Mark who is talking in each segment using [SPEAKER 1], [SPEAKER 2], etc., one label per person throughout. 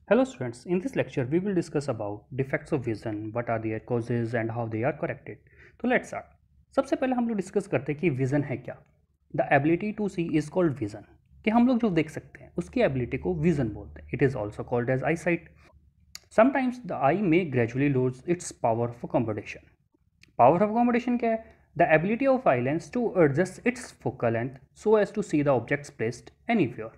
[SPEAKER 1] Hello students, in this lecture we will discuss about defects of vision, what are their causes and how they are corrected. तो let's start. सबसे पहले हम लोग discuss करते हैं कि विजन है क्या. The ability to see is called vision. कि हम लोग जो देख सकते हैं उसकी एबिलिटी को विजन बोलते हैं. It is also called as eyesight. Sometimes the eye may gradually lose its power of accommodation. Power of accommodation क्या है? The ability of eye lens to adjust its focal length so as to see the objects placed anywhere.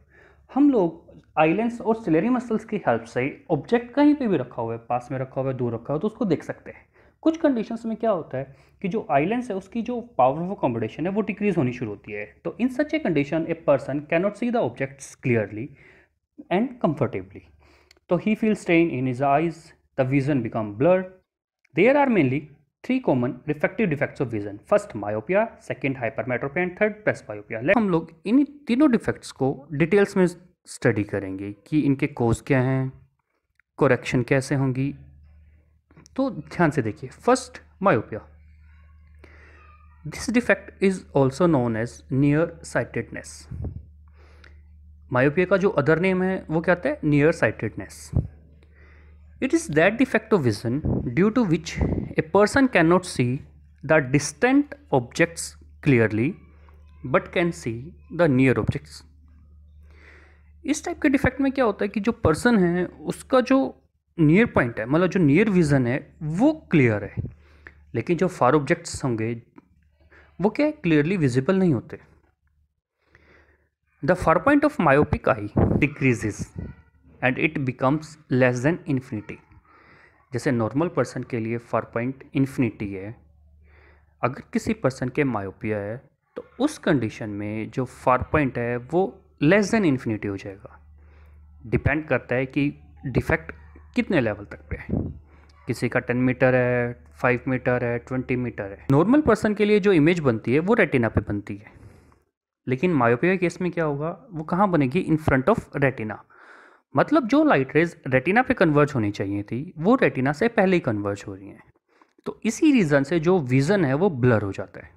[SPEAKER 1] हम लोग eye lens और ciliary muscles की help से ऑब्जेक्ट कहीं पे भी रखा हुआ है, पास में रखा हुआ है, दूर रखा हुआ है, तो उसको देख सकते हैं. कुछ कंडीशंस में क्या होता है कि जो आई लेंस है उसकी जो पावर ऑफ अकोमोडेशन है वो डिक्रीज होनी शुरू होती है. तो in such a condition a person can not see the objects clearly and comfortably. तो he feel strain in his eyes, the vision become blurred. There are mainly three common refractive defects of vision. First myopia, second hypermetropia and third presbyopia. हम लोग इन तीनों defects को details में study करेंगे कि इनके कोज क्या हैं, करेक्शन कैसे होंगी. तो ध्यान से देखिए. First myopia. This defect is also known as nearsightedness. Myopia का जो अदर नेम है वो क्या होता है? Nearsightedness. It is that defect of vision due to which a person cannot see the distant objects clearly but can see the near objects. इस type के defect में क्या होता है कि जो पर्सन है उसका जो नियर पॉइंट है, मतलब जो नियर विजन है वो क्लियर है, लेकिन जो फार ऑब्जेक्ट्स होंगे वो क्या है? क्लियरली विजिबल नहीं होते. The far point of myopic eye decreases and it becomes less than infinity. जैसे नॉर्मल पर्सन के लिए फार पॉइंट इन्फिनिटी है, अगर किसी पर्सन के मायोपिया है तो उस कंडीशन में जो फार पॉइंट है वो लेस देन इन्फिनिटी हो जाएगा. डिपेंड करता है कि डिफेक्ट कितने लेवल तक पे है. किसी का 10 मीटर है, 5 मीटर है, 20 मीटर है. नॉर्मल पर्सन के लिए जो इमेज बनती है वो रेटिना पे बनती है, लेकिन मायोपिया केस में क्या होगा? वो कहाँ बनेगी? In front of retina. मतलब जो लाइट रेज रेटिना पे कन्वर्ज होनी चाहिए थी वो रेटिना से पहले ही कन्वर्ज हो रही हैं. तो इसी रीज़न से जो विज़न है वो ब्लर हो जाता है.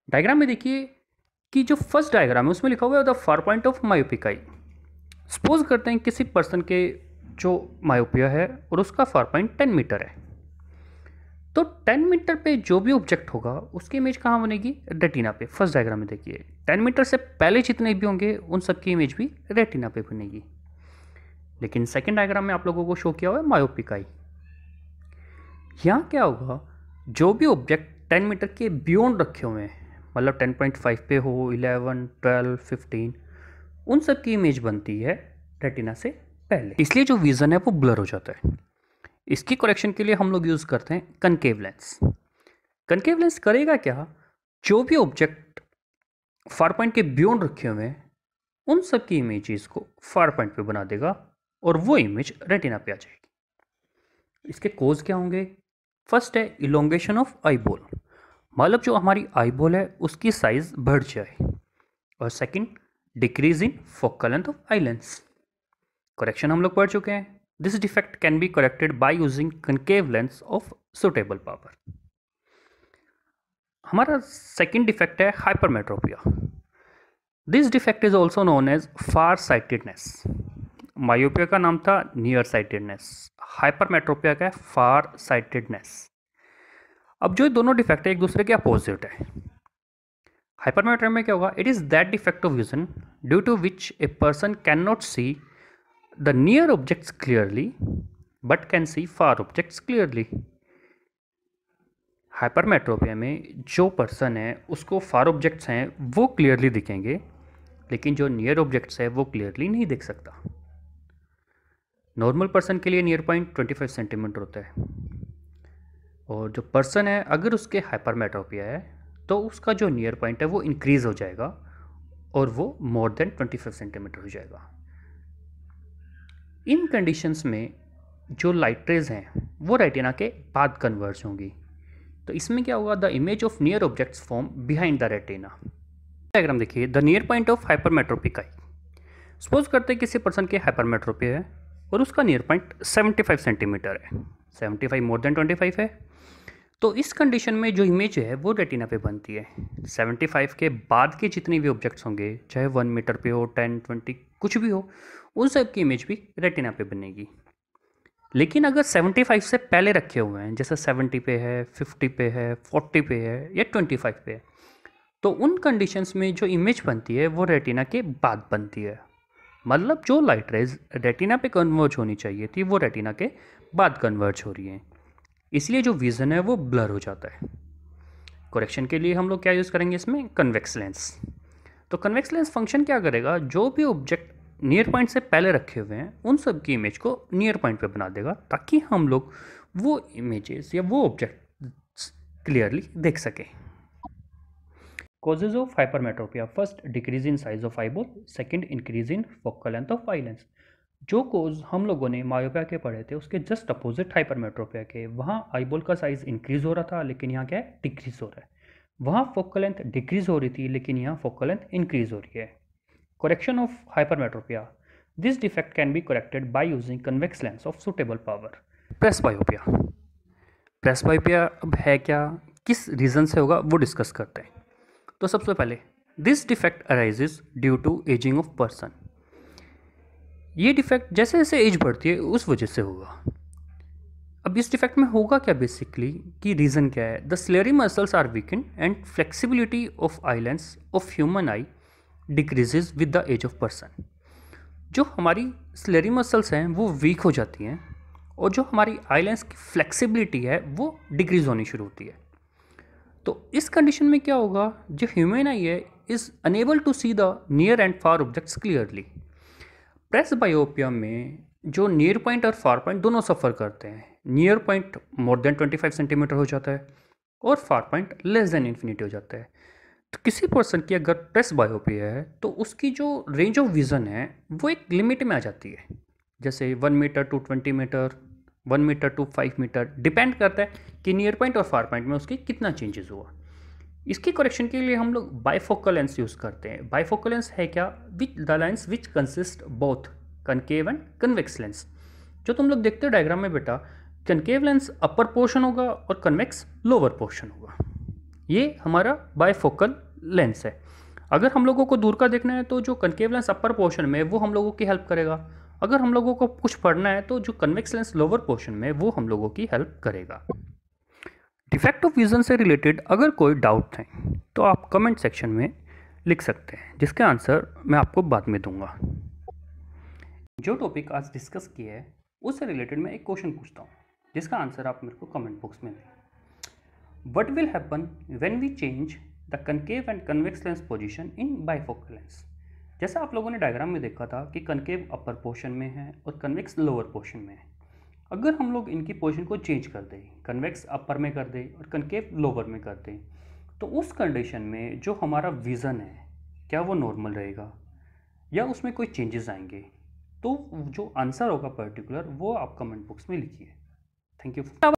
[SPEAKER 1] डायग्राम में देखिए कि जो फर्स्ट डायग्राम है उसमें लिखा हुआ है the far point of myopic eye. Suppose करते हैं किसी पर्सन के जो मायोपिया है और उसका फार पॉइंट 10 मीटर है. तो 10 मीटर पे जो भी ऑब्जेक्ट होगा उसकी इमेज कहाँ बनेगी? रेटिना पे. फर्स्ट डायग्राम में देखिए 10 मीटर से पहले जितने भी होंगे उन सबकी इमेज भी रेटिना पे बनेगी. लेकिन सेकेंड डायग्राम में आप लोगों को शो किया हुआ है मायोपिक आई. यहाँ क्या होगा? जो भी ऑब्जेक्ट 10 मीटर के बियॉन्ड रखे हुए हैं, मतलब 10.5 पे हो, 11, 12, 15, उन सब की इमेज बनती है रेटिना से पहले, इसलिए जो विजन है वो ब्लर हो जाता है. इसकी करेक्शन के लिए हम लोग यूज़ करते हैं कनकेव लेंस. कनकेव लेंस करेगा क्या? जो भी ऑब्जेक्ट फार पॉइंट के बियॉन्ड रखे हुए हैं उन सब की इमेजेस को फार पॉइंट पे बना देगा और वो इमेज रेटिना पे आ जाएगी. इसके कोज क्या होंगे? फर्स्ट है इलोंगेशन ऑफ आई बॉल, मतलब जो हमारी आई बॉल है उसकी साइज बढ़ जाए. और second decrease in focal length of eye lens. Correction हम लोग पढ़ चुके हैं. This defect can be corrected by using concave lens of suitable power. हमारा सेकंड डिफेक्ट है hypermetropia. This defect is also known as farsightedness. Myopia का नाम था नियर साइटेडनेस, हाइपरमेट्रोपिया का है फार साइटेडनेस. अब जो दोनों डिफेक्ट है एक दूसरे के अपोजिट है. हाइपरमेट्रोपिया में क्या होगा? It is that defect of vision due to which a person can not see the near objects clearly but can see far objects clearly. Hypermetropia में जो पर्सन है उसको फार ऑब्जेक्ट्स हैं वो क्लियरली दिखेंगे, लेकिन जो नियर ऑब्जेक्ट्स है वो क्लियरली नहीं दिख सकता. नॉर्मल पर्सन के लिए नियर पॉइंट 25 सेंटीमीटर होता है, और जो पर्सन है अगर उसके हाइपरमेट्रोपिया है तो उसका जो नियर पॉइंट है वो इंक्रीज़ हो जाएगा और वो मोर देन 25 सेंटीमीटर हो जाएगा. इन कंडीशंस में जो लाइट रेज हैं वो रेटिना के बाद कन्वर्ज होंगी. तो इसमें क्या होगा? The image of near objects form behind the retina. Diagram देखिए. The near point of hypermetropic eye. Suppose करते हैं किसी पर्सन के हाइपरमेट्रोपिया है और उसका नियर पॉइंट 75 सेंटीमीटर है. 75 मोर देन 25 है. तो इस कंडीशन में जो इमेज है वो रेटिना पे बनती है. 75 के बाद के जितने भी ऑब्जेक्ट्स होंगे, चाहे 1 मीटर पे हो, 10, 20 कुछ भी हो, उन सब की इमेज भी रेटिना पे बनेगी। लेकिन अगर 75 से पहले रखे हुए हैं, जैसे 70 पे है, 50 पे है, 40 पे है या 25 पे है, तो उन कंडीशंस में जो इमेज बनती है वो रेटिना के बाद बनती है। मतलब जो लाइट रेज रेटिना पे कन्वर्ज होनी चाहिए थी वो रेटिना के बाद कन्वर्ज हो रही है, इसलिए जो विज़न है वो ब्लर हो जाता है। करेक्शन के लिए हम लोग क्या यूज़ करेंगे इसमें, कन्वेक्स लेंस। तो कन्वेक्स लेंस फंक्शन क्या करेगा, जो भी ऑब्जेक्ट नियर पॉइंट से पहले रखे हुए हैं उन सब की इमेज को नियर पॉइंट पे बना देगा, ताकि हम लोग वो इमेजेस या वो ऑब्जेक्ट क्लियरली देख सकें। Causes of hypermetropia: first, decrease in size of eyeball, second, increase in focal length of eye lens। जो कोज हम लोगों ने मायोपिया के पढ़े थे उसके जस्ट अपोजिट हाइपरमेट्रोपिया के, वहाँ आईबॉल का साइज इंक्रीज हो रहा था लेकिन यहाँ क्या है, डिक्रीज हो रहा है। वहाँ फोकल लेंथ डिक्रीज हो रही थी लेकिन यहाँ फोकल लेंथ इंक्रीज हो रही है। Correction of hypermetropia: this defect can be corrected by using convex lens of suitable power. Presbyopia. Presbyopia अब है क्या, किस रीज़न से होगा वो डिस्कस करते हैं। तो सबसे पहले, this defect arises due to aging of person. ये डिफेक्ट जैसे जैसे एज बढ़ती है उस वजह से होगा। अब इस डिफेक्ट में होगा क्या बेसिकली, कि रीज़न क्या है, the ciliary muscles are weakened and flexibility of eye lens of human eye decreases with the age of person. जो हमारी सिलेरी मसल्स हैं वो वीक हो जाती हैं और जो हमारी आई लेंस की फ्लेक्सिबिलिटी है वो डिक्रीज होनी शुरू होती है। तो इस कंडीशन में क्या होगा, जो ह्यूमन आई है is unable to see the near and far objects clearly. Presbyopia में जो नियर पॉइंट और फार पॉइंट दोनों सफ़र करते हैं। Near point more than 25 centimetre हो जाता है और far point less than infinity हो जाता है। तो किसी पर्सन की अगर प्रेसबायोपिया है तो उसकी जो रेंज ऑफ विज़न है वो एक लिमिट में आ जाती है, जैसे 1 meter to 20 meter, 1 meter to 5 meter, depend करता है कि नियर पॉइंट और फार पॉइंट में उसकी कितना चेंजेस हुआ। इसकी करेक्शन के लिए हम लोग बाइफोकल लेंस यूज़ करते हैं। बाइफोकल लेंस है क्या, which the lens which consist both concave and convex lens. जो तुम लोग देखते हो डायग्राम में बेटा, कनकेव लेंस अपर पोर्शन होगा और कन्वेक्स लोअर पोर्शन होगा। ये हमारा बाइफोकल लेंस है। अगर हम लोगों को दूर का देखना है तो जो कनकेव लेंस अपर पोर्शन में वो हम लोगों की हेल्प करेगा। अगर हम लोगों को कुछ पढ़ना है तो जो कन्वेक्स लेंस लोअर पोर्शन में वो हम लोगों की हेल्प करेगा। डिफेक्ट ऑफ विजन से रिलेटेड अगर कोई डाउट है तो आप कमेंट सेक्शन में लिख सकते हैं, जिसका आंसर मैं आपको बाद में दूंगा। जो टॉपिक आज डिस्कस किया है उससे रिलेटेड मैं एक क्वेश्चन पूछता हूँ, जिसका आंसर आप मेरे को कमेंट बॉक्स में दें। What will happen when we change the concave and convex lens position in bifocal lens. जैसा आप लोगों ने डायग्राम में देखा था कि कनकेव अपर पोर्शन में है और कन्वेक्स लोअर पोर्शन में है। अगर हम लोग इनकी पोजीशन को चेंज कर दें, कन्वेक्स अपर में कर दें और कनकेव लोअर में कर दें, तो उस कंडीशन में जो हमारा विज़न है क्या वो नॉर्मल रहेगा या उसमें कोई चेंजेस आएंगे। तो जो आंसर होगा पर्टिकुलर वो आप कमेंट बॉक्स में लिखिए। Thank you.